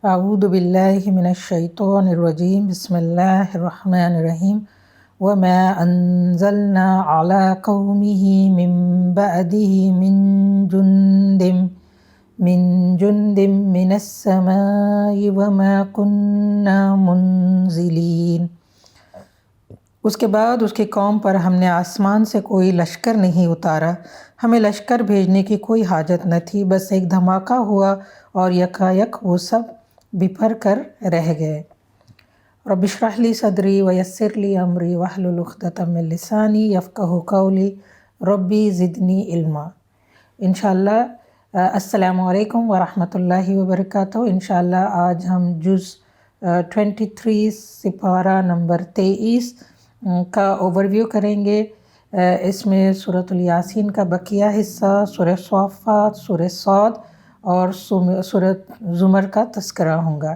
اعوذ باللہ من الشیطان الرجیم بسم اللہ الرحمن الرحیم وما انزلنا علی قومہ من بعدہ من جند من السماء وما كنا منزلین۔ اس کے بعد اس کی قوم پر ہم نے آسمان سے کوئی لشکر نہیں اتارا، ہمیں لشکر بھیجنے کی کوئی حاجت نہ تھی، بس ایک دھماکہ ہوا اور یکایک وہ سب بپھر کر رہ گئے۔ رب اشرح لی صدری ویسر لی امری واحلل عقدۃ من لسانی یفقہوا قولی ربی زدنی علما۔ انشاءاللہ السلام علیکم ورحمۃ اللہ وبرکاتہ۔ انشاءاللہ آج ہم جز 23 سپارہ نمبر 23 کا اوورویو کریں گے۔ اس میں سورۃ الیاسین کا بقیہ حصہ، سورہ صافات، سورہ صاد اور سورۃ زمر کا تذکرہ ہوگا۔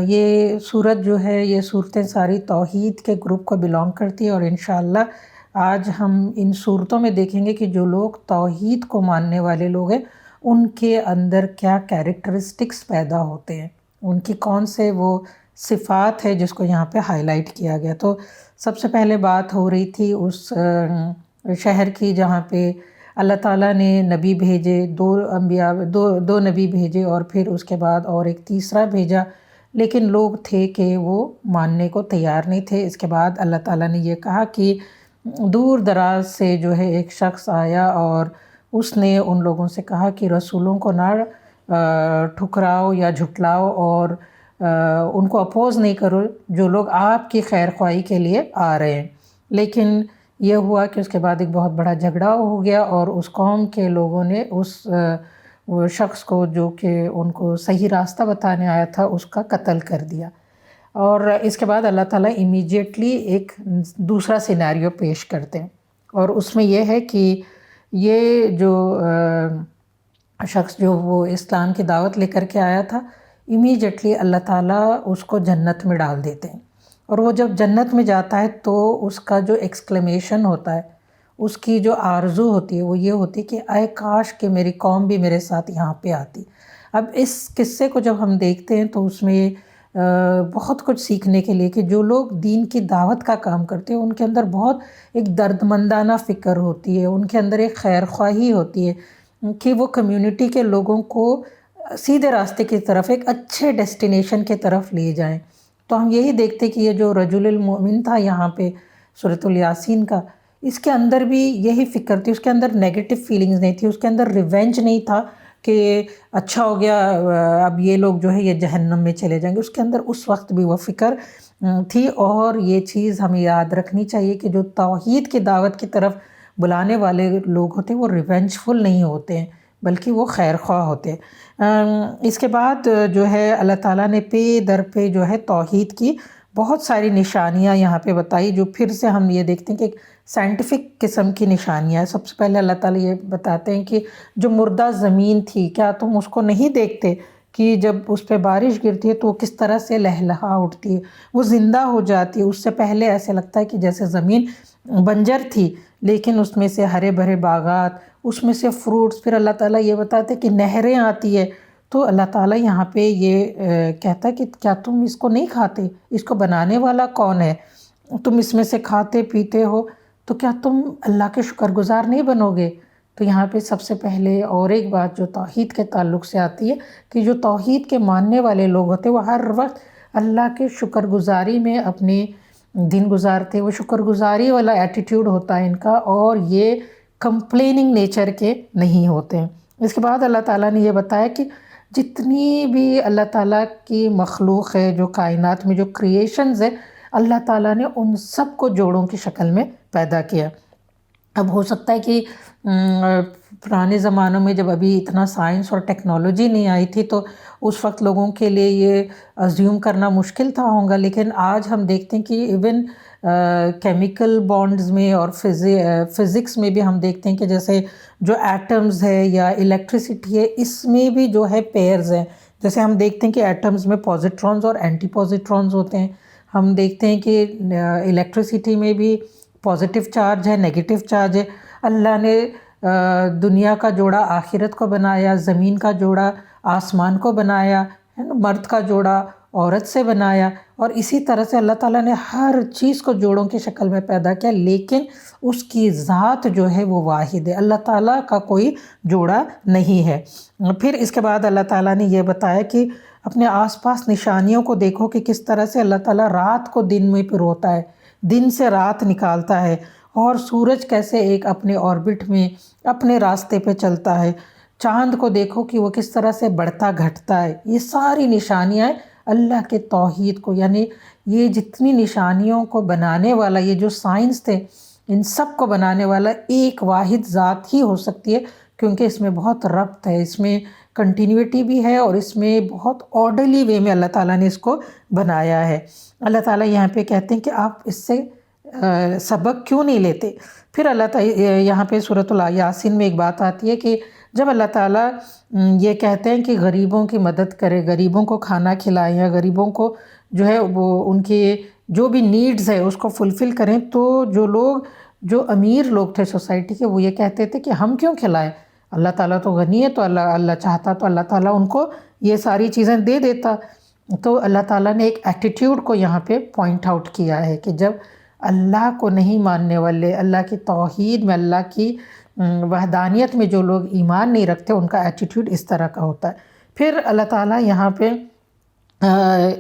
یہ سورت جو ہے، یہ صورتیں ساری توحید کے گروپ کو بلانگ کرتی ہے، اور انشاءاللہ آج ہم ان صورتوں میں دیکھیں گے کہ جو لوگ توحید کو ماننے والے لوگ ہیں ان کے اندر کیا کیریکٹرسٹکس پیدا ہوتے ہیں، ان کی کون سے وہ صفات ہے جس کو یہاں پہ ہائی لائٹ کیا گیا۔ تو سب سے پہلے بات ہو رہی تھی اس شہر کی جہاں پہ اللہ تعالیٰ نے نبی بھیجے، دو نبی بھیجے، اور پھر اس کے بعد اور ایک تیسرا بھیجا، لیکن لوگ تھے کہ وہ ماننے کو تیار نہیں تھے۔ اس کے بعد اللہ تعالیٰ نے یہ کہا کہ دور دراز سے جو ہے ایک شخص آیا اور اس نے ان لوگوں سے کہا کہ رسولوں کو نہ ٹھکراؤ یا جھٹلاؤ، اور ان کو اپوز نہیں کرو جو لوگ آپ کی خیر خواہی کے لیے آ رہے ہیں۔ لیکن یہ ہوا کہ اس کے بعد ایک بہت بڑا جھگڑا ہو گیا، اور اس قوم کے لوگوں نے اس شخص کو جو کہ ان کو صحیح راستہ بتانے آیا تھا اس کا قتل کر دیا۔ اور اس کے بعد اللہ تعالیٰ امیجیٹلی ایک دوسرا سیناریو پیش کرتے ہیں، اور اس میں یہ ہے کہ یہ جو شخص جو وہ اسلام کی دعوت لے کر کے آیا تھا، امیجیٹلی اللہ تعالیٰ اس کو جنت میں ڈال دیتے ہیں، اور وہ جب جنت میں جاتا ہے تو اس کا جو ایکسکلیمیشن ہوتا ہے، اس کی جو آرزو ہوتی ہے وہ یہ ہوتی ہے کہ اے کاش کہ میری قوم بھی میرے ساتھ یہاں پہ آتی۔ اب اس قصے کو جب ہم دیکھتے ہیں تو اس میں بہت کچھ سیکھنے کے لیے کہ جو لوگ دین کی دعوت کا کام کرتے ہیں ان کے اندر بہت ایک دردمندانہ فکر ہوتی ہے، ان کے اندر ایک خیر خواہی ہوتی ہے کہ وہ کمیونٹی کے لوگوں کو سیدھے راستے کی طرف، ایک اچھے ڈیسٹینیشن کی طرف لے جائیں۔ تو ہم یہی دیکھتے کہ یہ جو رجل المؤمن تھا یہاں پہ سورۃ الیاسین کا، اس کے اندر بھی یہی فکر تھی، اس کے اندر نیگیٹو فیلنگز نہیں تھی، اس کے اندر ریونج نہیں تھا کہ اچھا ہو گیا اب یہ لوگ جو ہے یہ جہنم میں چلے جائیں گے۔ اس کے اندر اس وقت بھی وہ فکر تھی، اور یہ چیز ہمیں یاد رکھنی چاہیے کہ جو توحید کی دعوت کی طرف بلانے والے لوگ ہوتے ہیں وہ ریونج فل نہیں ہوتے ہیں، بلکہ وہ خیر خواہ ہوتے ہیں۔ اس کے بعد جو ہے اللہ تعالیٰ نے پے در پہ جو ہے توحید کی بہت ساری نشانیاں یہاں پہ بتائی، جو پھر سے ہم یہ دیکھتے ہیں کہ ایک سائنٹیفک قسم کی نشانیاں ہیں۔ سب سے پہلے اللہ تعالیٰ یہ بتاتے ہیں کہ جو مردہ زمین تھی، کیا تم اس کو نہیں دیکھتے کہ جب اس پہ بارش گرتی ہے تو وہ کس طرح سے لہلہا اٹھتی ہے، وہ زندہ ہو جاتی ہے۔ اس سے پہلے ایسے لگتا ہے کہ جیسے زمین بنجر تھی، لیکن اس میں سے ہرے بھرے باغات، اس میں سے فروٹس، پھر اللہ تعالیٰ یہ بتاتے کہ نہریں آتی ہے۔ تو اللہ تعالیٰ یہاں پہ یہ کہتا ہے کہ کیا تم اس کو نہیں کھاتے؟ اس کو بنانے والا کون ہے؟ تم اس میں سے کھاتے پیتے ہو، تو کیا تم اللہ کے شکر گزار نہیں بنو گے؟ تو یہاں پہ سب سے پہلے اور ایک بات جو توحید کے تعلق سے آتی ہے کہ جو توحید کے ماننے والے لوگ ہوتے ہیں وہ ہر وقت اللہ کے شکر گزاری میں اپنے دن گزارتے، وہ شکر گزاری والا ایٹیٹیوڈ ہوتا ہے ان کا، اور یہ کمپلیننگ نیچر کے نہیں ہوتے ہیں۔ اس کے بعد اللہ تعالیٰ نے یہ بتایا کہ جتنی بھی اللہ تعالیٰ کی مخلوق ہے، جو کائنات میں جو کریشنز ہے، اللہ تعالیٰ نے ان سب کو جوڑوں کی شکل میں پیدا کیا۔ اب ہو سکتا ہے کہ پرانے زمانوں میں جب ابھی اتنا سائنس اور ٹیکنالوجی نہیں آئی تھی تو اس وقت لوگوں کے لیے یہ ازیوم کرنا مشکل تھا ہوگا، لیکن آج ہم دیکھتے ہیں کہ ایون کیمیکل بانڈز میں اور فزکس میں بھی ہم دیکھتے ہیں کہ جیسے جو ایٹمز ہے یا الیکٹریسٹی ہے، اس میں بھی جو ہے پیئرز ہیں۔ جیسے ہم دیکھتے ہیں کہ ایٹمز میں پازیٹرونز اور اینٹی پازیٹرونز ہوتے ہیں، ہم دیکھتے ہیں کہ الیکٹریسٹی میں بھی پازیٹیو چارج ہے، نیگیٹو چارج ہے۔ اللہ نے دنیا کا جوڑا آخرت کو بنایا، زمین کا جوڑا آسمان کو بنایا، ہے نا، مرد کا جوڑا عورت سے بنایا، اور اسی طرح سے اللہ تعالیٰ نے ہر چیز کو جوڑوں کی شکل میں پیدا کیا، لیکن اس کی ذات جو ہے وہ واحد ہے، اللہ تعالیٰ کا کوئی جوڑا نہیں ہے۔ پھر اس کے بعد اللہ تعالیٰ نے یہ بتایا کہ اپنے آس پاس نشانیوں کو دیکھو کہ کس طرح سے اللہ تعالیٰ رات کو دن میں پروتا ہے، دن سے رات نکالتا ہے، اور سورج کیسے ایک اپنے آربٹ میں اپنے راستے پہ چلتا ہے، چاند کو دیکھو کہ وہ کس طرح سے بڑھتا گھٹتا ہے۔ یہ ساری نشانیاں اللہ کے توحید کو، یعنی یہ جتنی نشانیوں کو بنانے والا، یہ جو سائنس تھے، ان سب کو بنانے والا ایک واحد ذات ہی ہو سکتی ہے، کیونکہ اس میں بہت ربط ہے، اس میں کنٹینیوٹی بھی ہے، اور اس میں بہت آرڈرلی وے میں اللہ تعالیٰ نے اس کو بنایا ہے۔ اللہ تعالیٰ یہاں پہ کہتے ہیں کہ آپ اس سے سبق کیوں نہیں لیتے؟ پھر اللہ تعالیٰ یہاں پہ سورۃ یاسین میں ایک بات آتی ہے کہ جب اللہ تعالیٰ یہ کہتے ہیں کہ غریبوں کی مدد کرے، غریبوں کو کھانا کھلائیں، یا غریبوں کو جو ہے وہ ان کے جو بھی نیڈز ہے اس کو فلفل کریں، تو جو امیر لوگ تھے سوسائٹی کے، وہ یہ کہتے تھے کہ ہم کیوں کھلائیں، اللہ تعالیٰ تو غنی ہے، تو اللہ چاہتا تو اللہ تعالیٰ ان کو یہ ساری چیزیں دے دیتا۔ تو اللہ تعالیٰ نے ایک ایٹیٹیوڈ کو یہاں پہ پوائنٹ آؤٹ کیا ہے کہ جب اللہ کو نہیں ماننے والے، اللہ کی توحید میں، اللہ کی وحدانیت میں جو لوگ ایمان نہیں رکھتے، ان کا ایٹیٹیوڈ اس طرح کا ہوتا ہے۔ پھر اللہ تعالیٰ یہاں پہ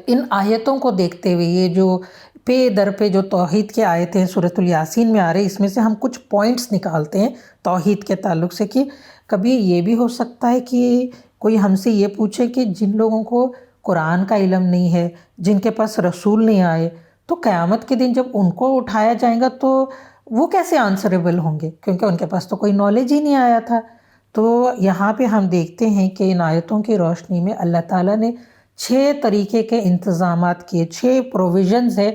ان آیتوں کو دیکھتے ہوئے، یہ جو پے در پہ جو توحید کے آیتیں سورۃ الیاسین میں آ رہے، اس میں سے ہم کچھ پوائنٹس نکالتے ہیں توحید کے تعلق سے، کہ کبھی یہ بھی ہو سکتا ہے کہ کوئی ہم سے یہ پوچھے کہ جن لوگوں کو قرآن کا علم نہیں ہے، جن کے پاس رسول نہیں آئے، تو قیامت کے دن جب ان کو اٹھایا جائے گا تو وہ کیسے آنسریبل ہوں گے، کیونکہ ان کے پاس تو کوئی نالج ہی نہیں آیا تھا۔ تو یہاں پہ ہم دیکھتے ہیں کہ ان آیتوں کی روشنی میں اللہ تعالیٰ نے 6 طریقے کے انتظامات کیے، 6 پروویژنز ہے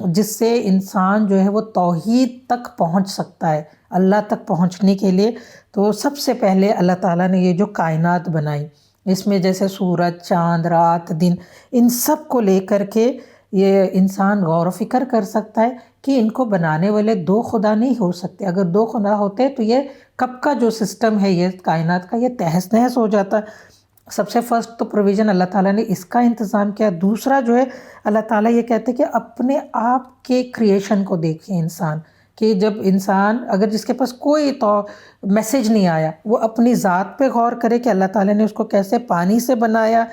جس سے انسان جو ہے وہ توحید تک پہنچ سکتا ہے۔ اللہ تک پہنچنے کے لیے تو سب سے پہلے اللہ تعالیٰ نے یہ جو کائنات بنائی، اس میں جیسے سورج، چاند، رات، دن، ان سب کو لے کر کے یہ انسان غور و فکر کر سکتا ہے کہ ان کو بنانے والے 2 خدا نہیں ہو سکتے۔ اگر 2 خدا ہوتے تو یہ کب کا جو سسٹم ہے یہ کائنات کا، یہ تہس نہس ہو جاتا۔ سب سے فرسٹ تو پروویژن اللہ تعالیٰ نے اس کا انتظام کیا۔ دوسرا جو ہے اللہ تعالیٰ یہ کہتے کہ اپنے آپ کے کریشن کو دیکھیں انسان، کہ جب انسان اگر جس کے پاس کوئی تو میسیج نہیں آیا، وہ اپنی ذات پہ غور کرے کہ اللہ تعالیٰ نے اس کو کیسے پانی سے بنایا،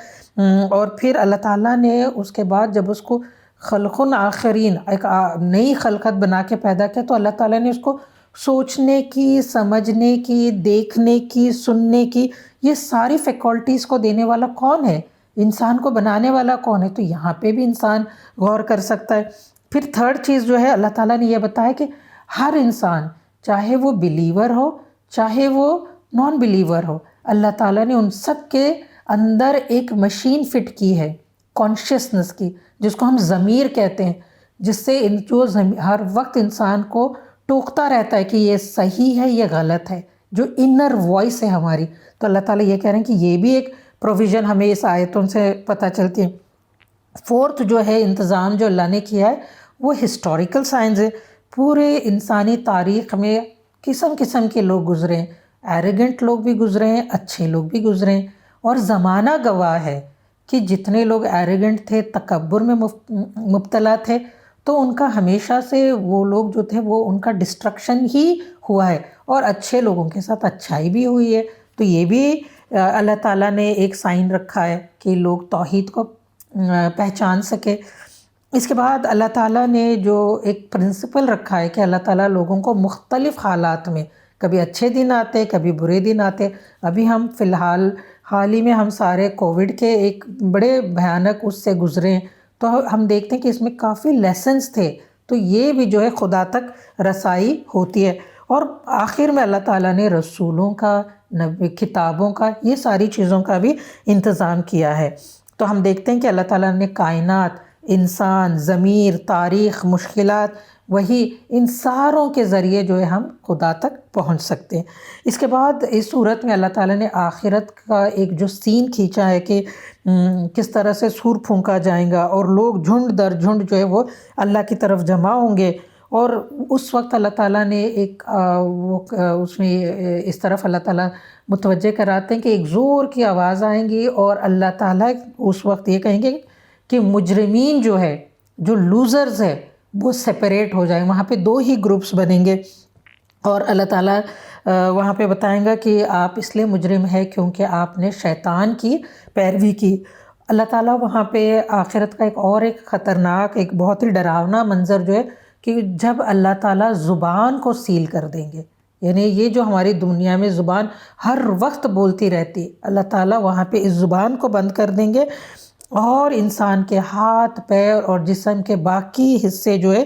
اور پھر اللہ تعالیٰ نے اس کے بعد جب اس کو خلق آخرین، ایک نئی خلقت بنا کے پیدا کیا، تو اللہ تعالیٰ نے اس کو سوچنے کی، سمجھنے کی، دیکھنے کی، سننے کی، یہ ساری فیکلٹیز کو دینے والا کون ہے؟ انسان کو بنانے والا کون ہے؟ تو یہاں پہ بھی انسان غور کر سکتا ہے۔ پھر تھرڈ چیز جو ہے اللہ تعالیٰ نے یہ بتایا کہ ہر انسان، چاہے وہ بلیور ہو چاہے وہ نان بلیور ہو، اللہ تعالیٰ نے ان سب کے اندر ایک مشین فٹ کی ہے کانشیسنس کی، جس کو ہم ضمیر کہتے ہیں، جس سے جو ہر وقت انسان کو ٹوکتا رہتا ہے کہ یہ صحیح ہے، یہ غلط ہے، جو انر وائس ہے ہماری۔ تو اللہ تعالیٰ یہ کہہ رہے ہیں کہ یہ بھی ایک پروویژن ہمیں اس آیتوں سے پتہ چلتی ہے۔ فورتھ جو ہے انتظام جو اللہ نے کیا ہے وہ ہسٹوریکل سائنس ہے۔ پورے انسانی تاریخ میں قسم قسم کے لوگ گزرے ہیں، ایروگنٹ لوگ بھی گزرے ہیں، اچھے لوگ بھی گزرے ہیں، اور زمانہ گواہ ہے کہ جتنے لوگ ایروگنٹ تھے، تکبر میں مبتلا تھے، تو ان کا ہمیشہ سے وہ لوگ جو تھے وہ ان کا ڈسٹرکشن ہی ہوا ہے، اور اچھے لوگوں کے ساتھ اچھائی بھی ہوئی ہے۔ تو یہ بھی اللہ تعالیٰ نے ایک سائن رکھا ہے کہ لوگ توحید کو پہچان سکے۔ اس کے بعد اللہ تعالیٰ نے جو ایک پرنسپل رکھا ہے کہ اللہ تعالیٰ لوگوں کو مختلف حالات میں، کبھی اچھے دن آتے، کبھی برے دن آتے۔ ابھی ہم فی الحال حال ہی میں ہم سارے کووڈ کے ایک بڑے بھیانک اس سے گزرے ہیں، تو ہم دیکھتے ہیں کہ اس میں کافی لیسنز تھے، تو یہ بھی جو ہے خدا تک رسائی ہوتی ہے۔ اور آخر میں اللہ تعالیٰ نے رسولوں کا، کتابوں کا، یہ ساری چیزوں کا بھی انتظام کیا ہے۔ تو ہم دیکھتے ہیں کہ اللہ تعالیٰ نے کائنات، انسان، ضمیر، تاریخ، مشکلات، وہی ان ساروں کے ذریعے جو ہے ہم خدا تک پہنچ سکتے ہیں۔ اس کے بعد اس صورت میں اللہ تعالیٰ نے آخرت کا ایک جو سین کھینچا ہے کہ کس طرح سے سور پھونکا جائے گا، اور لوگ جھنڈ در جھنڈ جو ہے وہ اللہ کی طرف جمع ہوں گے، اور اس وقت اللہ تعالیٰ نے ایک اس میں اس طرف اللہ تعالیٰ متوجہ کراتے ہیں کہ ایک زور کی آواز آئیں گی اور اللہ تعالیٰ اس وقت یہ کہیں گے کہ مجرمین جو ہے، جو لوزرز ہے، وہ سپریٹ ہو جائیں، وہاں پہ دو ہی گروپس بنیں گے، اور اللہ تعالیٰ وہاں پہ بتائیں گا کہ آپ اس لیے مجرم ہے کیونکہ آپ نے شیطان کی پیروی کی۔ اللہ تعالیٰ وہاں پہ آخرت کا ایک خطرناک، ایک بہت ہی ڈراونا منظر جو ہے کہ جب اللہ تعالیٰ زبان کو سیل کر دیں گے، یعنی یہ جو ہماری دنیا میں زبان ہر وقت بولتی رہتی، اللہ تعالیٰ وہاں پہ اس زبان کو بند کر دیں گے، اور انسان کے ہاتھ، پیر اور جسم کے باقی حصے جو ہے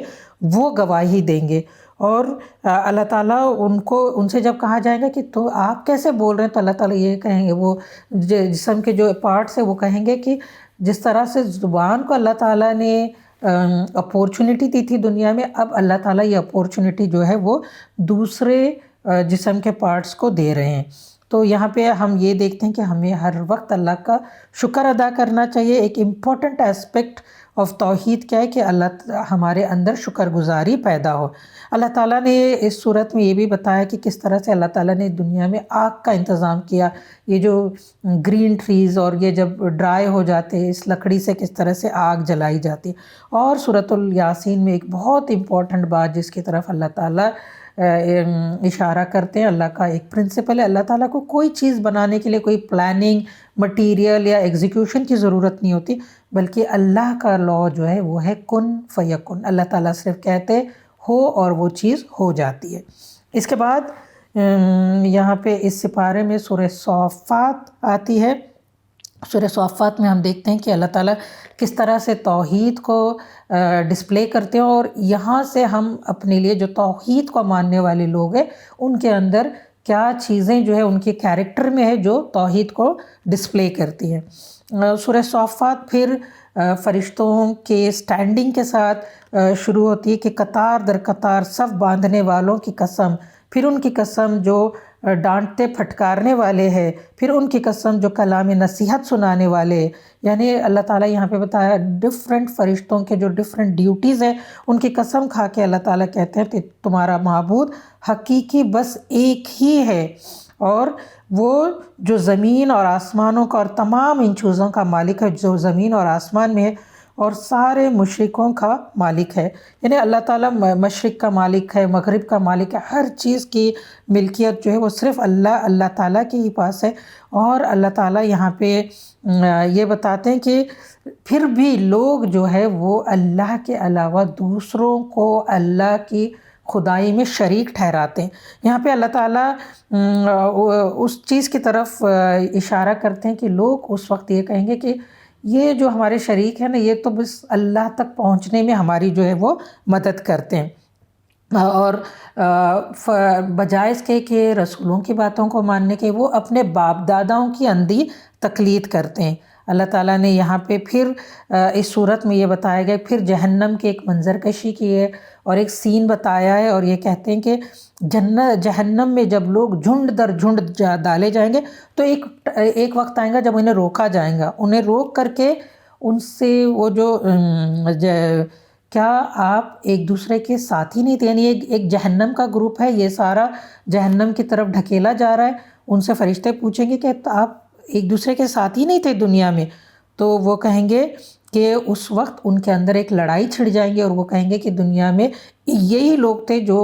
وہ گواہی دیں گے۔ اور اللہ تعالیٰ ان سے جب کہا جائے گا کہ تو آپ کیسے بول رہے ہیں، تو اللہ تعالیٰ یہ کہیں گے، وہ جسم کے جو پارٹس ہیں وہ کہیں گے کہ جس طرح سے زبان کو اللہ تعالیٰ نے اپورچونٹی دی تھی دنیا میں، اب اللہ تعالیٰ یہ اپورچونٹی جو ہے وہ دوسرے جسم کے پارٹس کو دے رہے ہیں۔ تو یہاں پہ ہم یہ دیکھتے ہیں کہ ہمیں ہر وقت اللہ کا شکر ادا کرنا چاہیے۔ ایک امپورٹنٹ اسپیکٹ آف توحید کیا ہے کہ ہمارے اندر شکر گزاری پیدا ہو۔ اللہ تعالیٰ نے اس صورت میں یہ بھی بتایا کہ کس طرح سے اللہ تعالیٰ نے دنیا میں آگ کا انتظام کیا، یہ جو گرین ٹریز اور یہ جب ڈرائی ہو جاتے ہیں، اس لکڑی سے کس طرح سے آگ جلائی جاتی ہے۔ اور سورۃ الیاسین میں ایک بہت امپورٹنٹ بات جس کی طرف اللہ تعالیٰ اشارہ کرتے ہیں، اللہ کا ایک پرنسپل ہے، اللہ تعالیٰ کو کوئی چیز بنانے کے لیے کوئی پلاننگ، مٹیریل یا ایگزیکیوشن کی ضرورت نہیں ہوتی، بلکہ اللہ کا لا جو ہے وہ ہے کن فیکن۔ اللہ تعالیٰ صرف کہتے ہو اور وہ چیز ہو جاتی ہے۔ اس کے بعد یہاں پہ اس سپارے میں سورہ صافات آتی ہے۔ سورہ صافات میں ہم دیکھتے ہیں کہ اللہ تعالیٰ کس طرح سے توحید کو ڈسپلے کرتے ہیں، اور یہاں سے ہم اپنے لیے جو توحید کو ماننے والے لوگ ہیں ان کے اندر کیا چیزیں جو ہے ان کے کیریکٹر میں ہے جو توحید کو ڈسپلے کرتی ہیں۔ سورہ صافات پھر فرشتوں کے سٹینڈنگ کے ساتھ شروع ہوتی ہے کہ قطار در قطار صف باندھنے والوں کی قسم، پھر ان کی قسم جو ڈانٹتے پھٹکارنے والے ہیں، پھر ان کی قسم جو کلام نصیحت سنانے والے، یعنی اللہ تعالیٰ یہاں پہ بتایا ڈفرینٹ فرشتوں کے جو ڈفرینٹ ڈیوٹیز ہیں ان کی قسم کھا کے اللہ تعالیٰ کہتے ہیں کہ تمہارا معبود حقیقی بس ایک ہی ہے، اور وہ جو زمین اور آسمانوں کا اور تمام ان چیزوں کا مالک ہے جو زمین اور آسمان میں ہے، اور سارے مشرکوں کا مالک ہے۔ یعنی اللہ تعالیٰ مشرق کا مالک ہے، مغرب کا مالک ہے، ہر چیز کی ملکیت جو ہے وہ صرف اللہ تعالیٰ کے ہی پاس ہے۔ اور اللہ تعالیٰ یہاں پہ یہ بتاتے ہیں کہ پھر بھی لوگ جو ہے وہ اللہ کے علاوہ دوسروں کو اللہ کی خدائی میں شریک ٹھہراتے ہیں۔ یہاں پہ اللہ تعالیٰ اس چیز کی طرف اشارہ کرتے ہیں کہ لوگ اس وقت یہ کہیں گے کہ یہ جو ہمارے شریک ہیں نا، یہ تو بس اللہ تک پہنچنے میں ہماری جو ہے وہ مدد کرتے ہیں، اور بجائے اس کے کہ رسولوں کی باتوں کو ماننے کے وہ اپنے باپ داداؤں کی اندھی تقلید کرتے ہیں۔ اللہ تعالیٰ نے یہاں پہ پھر اس صورت میں یہ بتایا گیا، پھر جہنم کے ایک منظر کشی کی ہے اور ایک سین بتایا ہے، اور یہ کہتے ہیں کہ جہنم میں جب لوگ جھنڈ در جھنڈ ڈالے جائیں گے تو ایک وقت آئے گا جب انہیں روکا جائے گا، انہیں روک کر کے ان سے وہ جو کیا آپ ایک دوسرے کے ساتھی نہیں تھے، یعنی ایک جہنم کا گروپ ہے، یہ سارا جہنم کی طرف ڈھکیلا جا رہا ہے، ان سے فرشتے پوچھیں گے کہ آپ ایک دوسرے کے ساتھی نہیں تھے دنیا میں، تو وہ کہیں گے کہ اس وقت ان کے اندر ایک لڑائی چھڑ جائیں گے، اور وہ کہیں گے کہ دنیا میں یہی لوگ تھے جو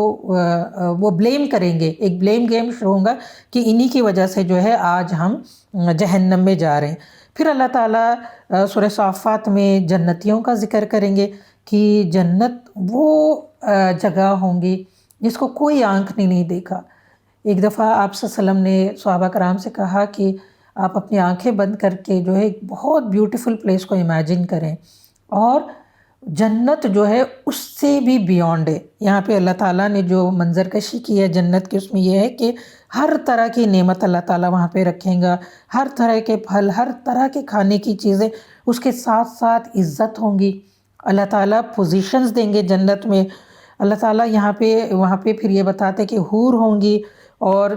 وہ بلیم کریں گے، ایک بلیم گیم شروع ہوگا کہ انہی کی وجہ سے جو ہے آج ہم جہنم میں جا رہے ہیں۔ پھر اللہ تعالیٰ سورہ صافات میں جنتیوں کا ذکر کریں گے کہ جنت وہ جگہ ہوں گی جس کو کوئی آنکھ نے نہیں دیکھا۔ ایک دفعہ آپ صلی اللہ علیہ وسلم نے صحابہ کرام سے کہا کہ آپ اپنی آنکھیں بند کر کے جو ہے ایک بہت بیوٹیفل پلیس کو امیجن کریں، اور جنت جو ہے اس سے بھی بیونڈ ہے۔ یہاں پہ اللہ تعالیٰ نے جو منظر کشی کی ہے جنت کی، اس میں یہ ہے کہ ہر طرح کی نعمت اللہ تعالیٰ وہاں پہ رکھیں گا، ہر طرح کے پھل، ہر طرح کے کھانے کی چیزیں، اس کے ساتھ ساتھ عزت ہوں گی، اللہ تعالیٰ پوزیشنز دیں گے جنت میں۔ اللہ تعالیٰ وہاں پہ پھر یہ بتاتے کہ حور ہوں گی، اور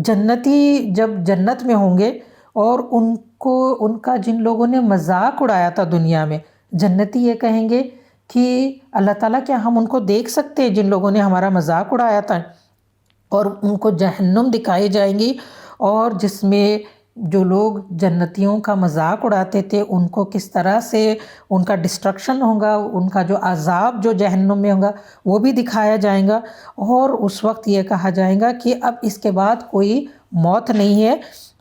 جنتی جب جنت میں ہوں گے اور ان کا جن لوگوں نے مذاق اڑایا تھا دنیا میں، جنتی یہ کہیں گے کہ اللہ تعالیٰ کیا ہم ان کو دیکھ سکتے ہیں جن لوگوں نے ہمارا مذاق اڑایا تھا، اور ان کو جہنم دکھائی جائیں گی، اور جس میں جو لوگ جنتیوں کا مذاق اڑاتے تھے ان کو کس طرح سے ان کا ڈسٹرکشن ہوگا، ان کا جو عذاب جو جہنم میں ہوگا وہ بھی دکھایا جائے گا، اور اس وقت یہ کہا جائے گا کہ اب اس کے بعد کوئی موت نہیں ہے،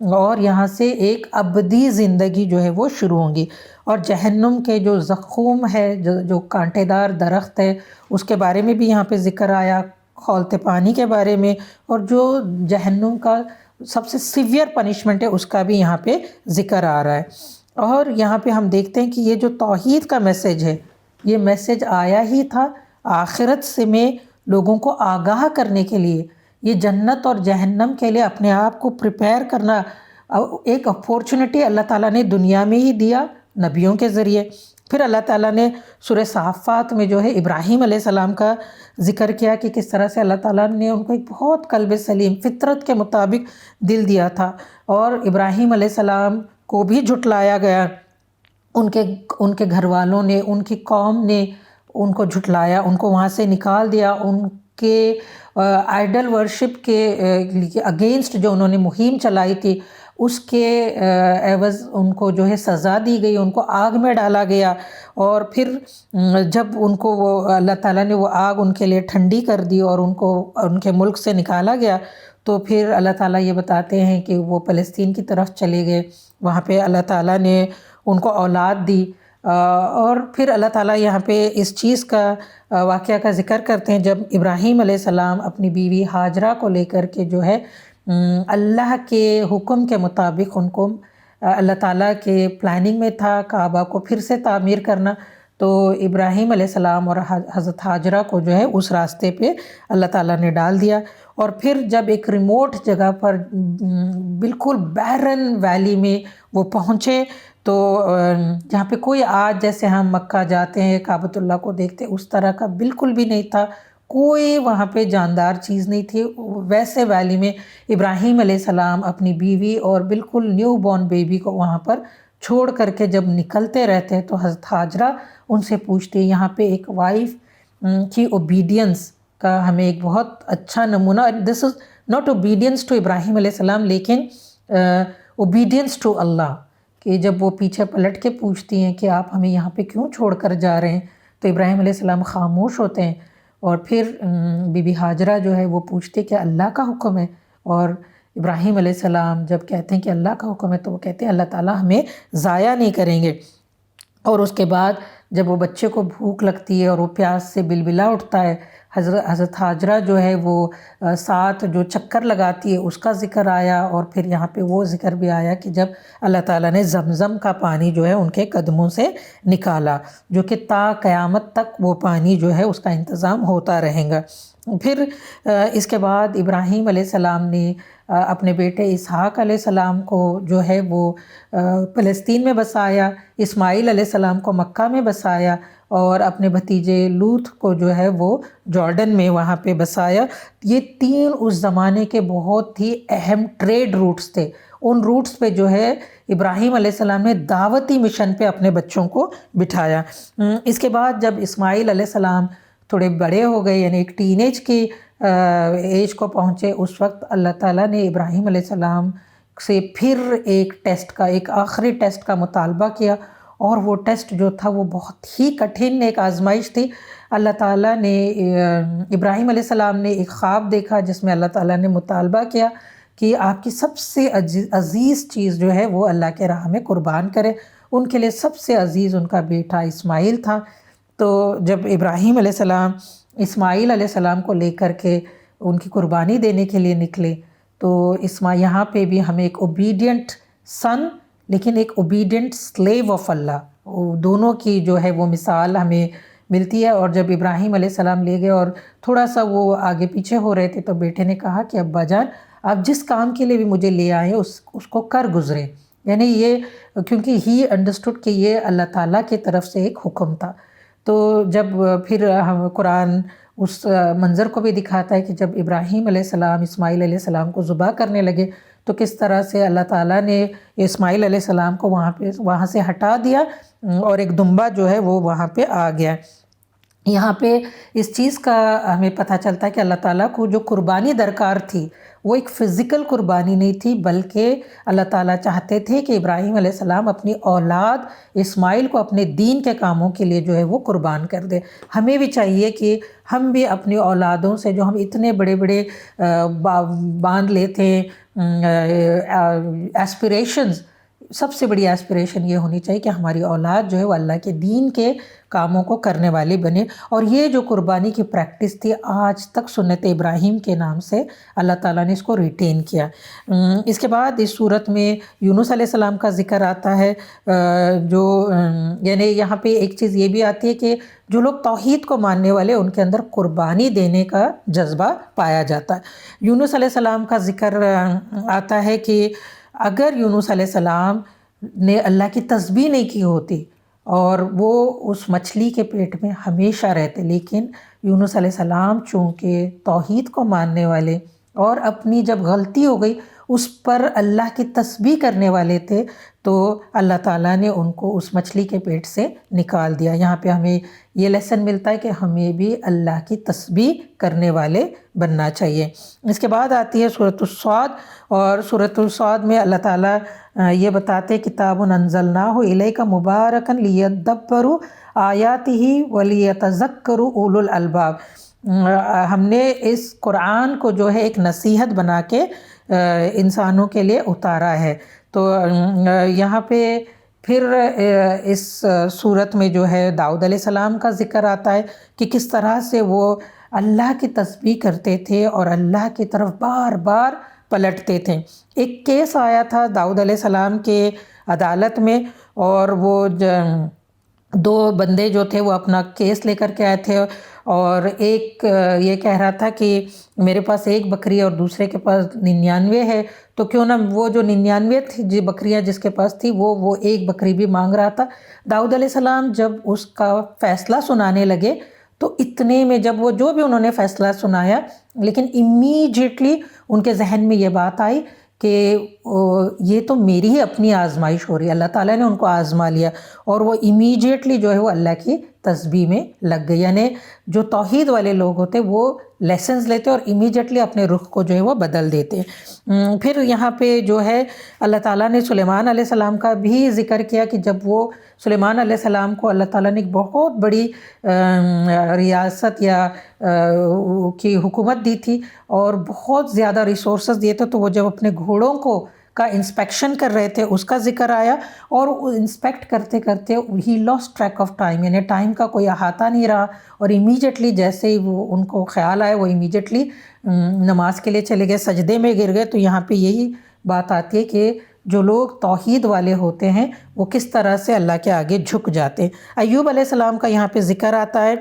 اور یہاں سے ایک ابدی زندگی جو ہے وہ شروع ہوں گی۔ اور جہنم کے جو زخم ہے، جو کانٹے دار درخت ہے، اس کے بارے میں بھی یہاں پہ ذکر آیا، کھولتے پانی کے بارے میں، اور جو جہنم کا سب سے سیویئر پنشمنٹ ہے اس کا بھی یہاں پہ ذکر آ رہا ہے۔ اور یہاں پہ ہم دیکھتے ہیں کہ یہ جو توحید کا میسج ہے، یہ میسج آیا ہی تھا آخرت سے میں لوگوں کو آگاہ کرنے کے لیے، یہ جنت اور جہنم کے لیے اپنے آپ کو پریپیئر کرنا ایک اپورچونٹی اللہ تعالیٰ نے دنیا میں ہی دیا نبیوں کے ذریعے۔ پھر اللہ تعالیٰ نے سورہ صافات میں جو ہے ابراہیم علیہ السلام کا ذکر کیا کہ کس طرح سے اللہ تعالیٰ نے ان کو ایک بہت قلب سلیم فطرت کے مطابق دل دیا تھا، اور ابراہیم علیہ السلام کو بھی جھٹلایا گیا، ان کے گھر والوں نے، ان کی قوم نے ان کو جھٹلایا، ان کو وہاں سے نکال دیا، ان کے آئیڈل ورشپ کے اگینسٹ جو انہوں نے مہم چلائی تھی اس کے عوض ان کو جو ہے سزا دی گئی، ان کو آگ میں ڈالا گیا، اور پھر جب ان کو وہ اللہ تعالیٰ نے وہ آگ ان کے لیے ٹھنڈی کر دی اور ان کو ان کے ملک سے نکالا گیا، تو پھر اللہ تعالیٰ یہ بتاتے ہیں کہ وہ فلسطین کی طرف چلے گئے، وہاں پہ اللہ تعالیٰ نے ان کو اولاد دی، اور پھر اللہ تعالیٰ یہاں پہ اس چیز کا واقعہ کا ذکر کرتے ہیں جب ابراہیم علیہ السلام اپنی بیوی ہاجرہ کو لے کر کے جو ہے اللہ کے حکم کے مطابق، ان کو اللہ تعالیٰ کے پلاننگ میں تھا کعبہ کو پھر سے تعمیر کرنا، تو ابراہیم علیہ السلام اور حضرت ہاجرہ کو جو ہے اس راستے پہ اللہ تعالیٰ نے ڈال دیا، اور پھر جب ایک ریموٹ جگہ پر بالکل بیرن ویلی میں وہ پہنچے، تو جہاں پہ کوئی آج جیسے ہم مکہ جاتے ہیں کعبۃ اللہ کو دیکھتے اس طرح کا بالکل بھی نہیں تھا، کوئی وہاں پہ جاندار چیز نہیں تھی، ویسے ویلی میں ابراہیم علیہ السلام اپنی بیوی اور بالکل نیو بورن بیبی کو وہاں پر چھوڑ کر کے جب نکلتے رہتے تو حضرت ہاجرہ ان سے پوچھتے، یہاں پہ ایک وائف کی اوبیڈینس کا ہمیں ایک بہت اچھا نمونہ، دس از ناٹ اوبیڈینس ٹو ابراہیم علیہ السلام لیکن اوبیڈینس ٹو اللہ، کہ جب وہ پیچھے پلٹ کے پوچھتی ہیں کہ آپ ہمیں یہاں پہ کیوں چھوڑ کر جا رہے ہیں، تو ابراہیم علیہ السلام خاموش ہوتے ہیں، اور پھر بی بی ہاجرہ جو ہے وہ پوچھتے کہ اللہ کا حکم ہے، اور ابراہیم علیہ السلام جب کہتے ہیں کہ اللہ کا حکم ہے تو وہ کہتے ہیں اللہ تعالیٰ ہمیں ضائع نہیں کریں گے۔ اور اس کے بعد جب وہ بچے کو بھوک لگتی ہے اور وہ پیاس سے بلبلا اٹھتا ہے، حضرت ہاجرہ جو ہے وہ 7 جو چکر لگاتی ہے اس کا ذکر آیا، اور پھر یہاں پہ وہ ذکر بھی آیا کہ جب اللہ تعالیٰ نے زمزم کا پانی جو ہے ان کے قدموں سے نکالا، جو کہ تا قیامت تک وہ پانی جو ہے اس کا انتظام ہوتا رہے گا۔ پھر اس کے بعد ابراہیم علیہ السلام نے اپنے بیٹے اسحاق علیہ السلام کو جو ہے وہ فلسطین میں بسایا، اسماعیل علیہ السلام کو مکہ میں بسایا، اور اپنے بھتیجے لوط کو جو ہے وہ جارڈن میں وہاں پہ بسایا۔ یہ 3 اس زمانے کے بہت ہی اہم ٹریڈ روٹس تھے، ان روٹس پہ جو ہے ابراہیم علیہ السلام نے دعوتی مشن پہ اپنے بچوں کو بٹھایا۔ اس کے بعد جب اسماعیل علیہ السلام تھوڑے بڑے ہو گئے، یعنی ایک ٹین ایج کی ایج کو پہنچے، اس وقت اللہ تعالیٰ نے ابراہیم علیہ السلام سے پھر ایک ٹیسٹ کا، ایک آخری ٹیسٹ کا مطالبہ کیا، اور وہ ٹیسٹ جو تھا وہ بہت ہی کٹھن ایک آزمائش تھی۔ اللہ تعالیٰ نے ابراہیم علیہ السلام نے ایک خواب دیکھا جس میں اللہ تعالیٰ نے مطالبہ کیا کہ آپ کی سب سے عزیز چیز جو ہے وہ اللہ کے راہ میں قربان کرے۔ ان کے لیے سب سے عزیز ان کا بیٹا اسماعیل تھا۔ تو جب ابراہیم علیہ السلام اسماعیل علیہ السلام کو لے کر کے ان کی قربانی دینے کے لیے نکلے، تو یہاں پہ بھی ہمیں ایک اوبیڈینٹ سن لیکن ایک اوبیڈینٹ سلیو آف اللہ، دونوں کی جو ہے وہ مثال ہمیں ملتی ہے۔ اور جب ابراہیم علیہ السلام لے گئے اور تھوڑا سا وہ آگے پیچھے ہو رہے تھے تو بیٹے نے کہا کہ ابا جان آپ جس کام کے لیے بھی مجھے لے آئے اس کو کر گزریں، یعنی یہ کیونکہ ہی انڈرسٹوڈ کہ یہ اللہ تعالیٰ کی طرف سے ایک حکم تھا۔ تو جب پھر ہم قرآن اس منظر کو بھی دکھاتا ہے کہ جب ابراہیم علیہ السلام اسماعیل علیہ السلام کو ذبح کرنے لگے تو کس طرح سے اللہ تعالیٰ نے اسماعیل علیہ السلام کو وہاں سے ہٹا دیا، اور ایک دمبا جو ہے وہ وہاں پہ آ گیا۔ یہاں پہ اس چیز کا ہمیں پتہ چلتا ہے کہ اللہ تعالیٰ کو جو قربانی درکار تھی وہ ایک فزیکل قربانی نہیں تھی، بلکہ اللہ تعالیٰ چاہتے تھے کہ ابراہیم علیہ السلام اپنی اولاد اسماعیل کو اپنے دین کے کاموں کے لیے جو ہے وہ قربان کر دے۔ ہمیں بھی چاہیے کہ ہم بھی اپنی اولادوں سے جو ہم اتنے بڑے بڑے باندھ لیتے ہیں ایسپریشنز، سب سے بڑی ایسپریشن یہ ہونی چاہیے کہ ہماری اولاد جو ہے وہ اللہ کے دین کے کاموں کو کرنے والی بنے۔ اور یہ جو قربانی کی پریکٹس تھی آج تک سنت ابراہیم کے نام سے اللہ تعالیٰ نے اس کو ریٹین کیا۔ اس کے بعد اس صورت میں یونس علیہ السلام کا ذکر آتا ہے، جو یعنی یہاں پہ ایک چیز یہ بھی آتی ہے کہ جو لوگ توحید کو ماننے والے ان کے اندر قربانی دینے کا جذبہ پایا جاتا ہے۔ یونس علیہ السلام کا ذکر آتا ہے کہ اگر یونس علیہ السلام نے اللہ کی تسبیح نہیں کی ہوتی اور وہ اس مچھلی کے پیٹ میں ہمیشہ رہتے، لیکن یونس علیہ السلام چونکہ توحید کو ماننے والے اور اپنی جب غلطی ہو گئی اس پر اللہ کی تسبیح کرنے والے تھے، تو اللہ تعالیٰ نے ان کو اس مچھلی کے پیٹ سے نکال دیا۔ یہاں پہ ہمیں یہ لیسن ملتا ہے کہ ہمیں بھی اللہ کی تسبیح کرنے والے بننا چاہیے۔ اس کے بعد آتی ہے سورۃ الصاد، اور سورۃ الصاد میں اللہ تعالیٰ یہ بتاتے کتاب انزلناہ الیک مبارکا لیدبروا آیاتہ ولیتذکروا اولو الالباب، ہم نے اس قرآن کو جو ہے ایک نصیحت بنا کے انسانوں کے لیے اتارا ہے۔ تو یہاں پہ پھر اس صورت میں جو ہے داؤد علیہ السلام کا ذکر آتا ہے کہ کس طرح سے وہ اللہ کی تسبیح کرتے تھے اور اللہ کی طرف بار بار پلٹتے تھے۔ ایک کیس آیا تھا داؤد علیہ السلام کے عدالت میں، اور وہ دو بندے جو تھے وہ اپنا کیس لے کر کے آئے تھے، اور ایک یہ کہہ رہا تھا کہ میرے پاس ایک بکری ہے اور دوسرے کے پاس 99 ہے، تو کیوں نہ وہ جو 99 تھی جو بکریاں جس کے پاس تھی وہ ایک بکری بھی مانگ رہا تھا۔ داؤد علیہ السلام جب اس کا فیصلہ سنانے لگے تو اتنے میں جب وہ جو بھی انہوں نے فیصلہ سنایا، لیکن امیجیٹلی ان کے ذہن میں یہ بات آئی کہ یہ تو میری ہی اپنی آزمائش ہو رہی ہے، اللہ تعالیٰ نے ان کو آزما لیا، اور وہ امیجیٹلی جو ہے وہ اللہ کی تسبیح میں لگ گئی۔ یعنی جو توحید والے لوگ ہوتے وہ لیسنز لیتے اور امیجیٹلی اپنے رخ کو جو ہے وہ بدل دیتے۔ پھر یہاں پہ جو ہے اللہ تعالیٰ نے سلیمان علیہ السلام کا بھی ذکر کیا کہ جب وہ سلیمان علیہ السلام کو اللہ تعالیٰ نے ایک بہت بڑی ریاست یا کی حکومت دی تھی اور بہت زیادہ ریسورسز دیے تھے، تو وہ جب اپنے گھوڑوں کو کا انسپیکشن کر رہے تھے اس کا ذکر آیا، اور انسپیکٹ کرتے کرتے ہی لاسٹ ٹریک آف ٹائم، یعنی ٹائم کا کوئی احاطہ نہیں رہا، اور امیجیٹلی جیسے ہی وہ ان کو خیال آئے وہ امیجیٹلی نماز کے لیے چلے گئے، سجدے میں گر گئے۔ تو یہاں پہ یہی بات آتی ہے کہ جو لوگ توحید والے ہوتے ہیں وہ کس طرح سے اللہ کے آگے جھک جاتے ہیں۔ ایوب علیہ السلام کا یہاں پہ ذکر آتا ہے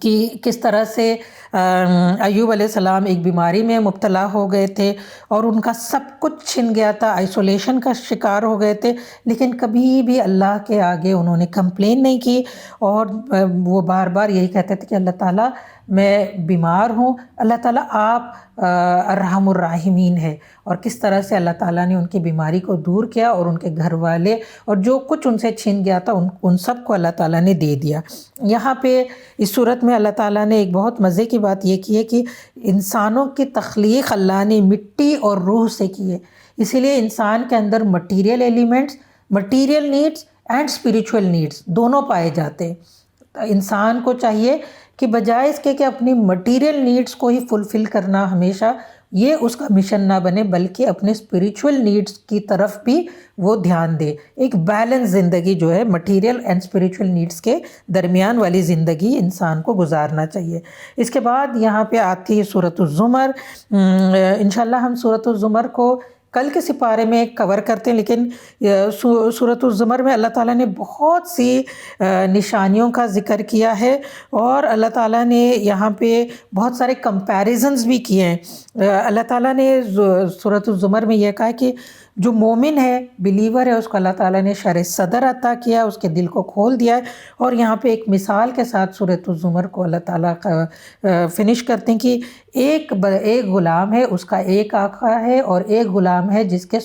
کہ کس طرح سے ایوب علیہ السلام ایک بیماری میں مبتلا ہو گئے تھے اور ان کا سب کچھ چھن گیا تھا، آئسولیشن کا شکار ہو گئے تھے، لیکن کبھی بھی اللہ کے آگے انہوں نے کمپلین نہیں کی، اور وہ بار بار یہی کہتے تھے کہ اللہ تعالیٰ میں بیمار ہوں، اللہ تعالیٰ آپ ارحم الراحمین ہے، اور کس طرح سے اللہ تعالیٰ نے ان کی بیماری کو دور کیا اور ان کے گھر والے اور جو کچھ ان سے چھن گیا تھا ان سب کو اللہ تعالیٰ نے دے دیا۔ یہاں پہ اس صورت میں اللہ تعالیٰ نے ایک بہت مزے کی بات یہ کی ہے کہ انسانوں کی تخلیق اللہ نے مٹی اور روح سے کی ہے، اسی لیے انسان کے اندر material elements, material needs and spiritual needs دونوں پائے جاتے ہیں۔ انسان کو چاہیے کہ بجائے اس کے کہ اپنی مٹیریل نیڈز کو ہی فلفل کرنا ہمیشہ یہ اس کا مشن نہ بنے، بلکہ اپنے اسپریچول نیڈز کی طرف بھی وہ دھیان دے۔ ایک بیلنس زندگی جو ہے مٹیریل اینڈ اسپریچول نیڈز کے درمیان والی زندگی انسان کو گزارنا چاہیے۔ اس کے بعد یہاں پہ آتی ہے سورۃ الزمر۔ انشاءاللہ ہم سورۃ الزمر کو کل کے سپارے میں کور کرتے ہیں، لیکن سورۃ الزمر میں اللہ تعالیٰ نے بہت سی نشانیوں کا ذکر کیا ہے، اور اللہ تعالیٰ نے یہاں پہ بہت سارے کمپیریزنز بھی کیے ہیں۔ اللہ تعالیٰ نے سورۃ الزمر میں یہ کہا کہ جو مومن ہے، بلیور ہے، اس کو اللہ تعالیٰ نے شرح صدر عطا کیا، اس کے دل کو کھول دیا ہے، اور یہاں پہ ایک مثال کے ساتھ سورۃ الزمر کو اللہ تعالیٰ فنش کرتے ہیں کہ ایک غلام ہے، اس کا ایک آقا ہے، اور ایک غلام ہے جس کے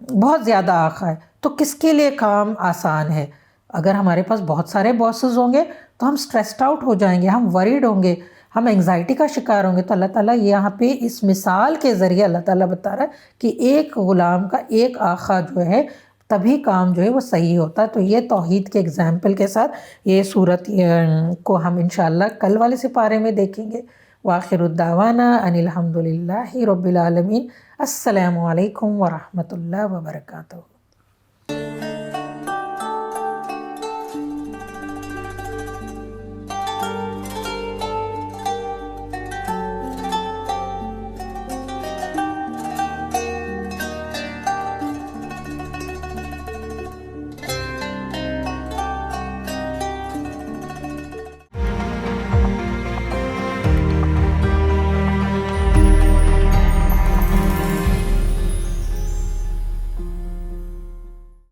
بہت زیادہ آقا ہے، تو کس کے لیے کام آسان ہے؟ اگر ہمارے پاس بہت سارے باسز ہوں گے تو ہم اسٹریسڈ آؤٹ ہو جائیں گے، ہم وریڈ ہوں گے، ہم انگزائٹی کا شکار ہوں گے۔ تو اللہ تعالیٰ یہاں پہ اس مثال کے ذریعے اللہ تعالیٰ بتا رہا ہے کہ ایک غلام کا ایک آقا جو ہے تبھی کام جو ہے وہ صحیح ہوتا ہے۔ تو یہ توحید کے اگزامپل کے ساتھ یہ صورت کو ہم انشاءاللہ کل والے سپارے میں دیکھیں گے۔ وآخر الدعوانا ان الحمد للہ رب العالمین۔ السلام علیکم ورحمۃ اللہ وبرکاتہ۔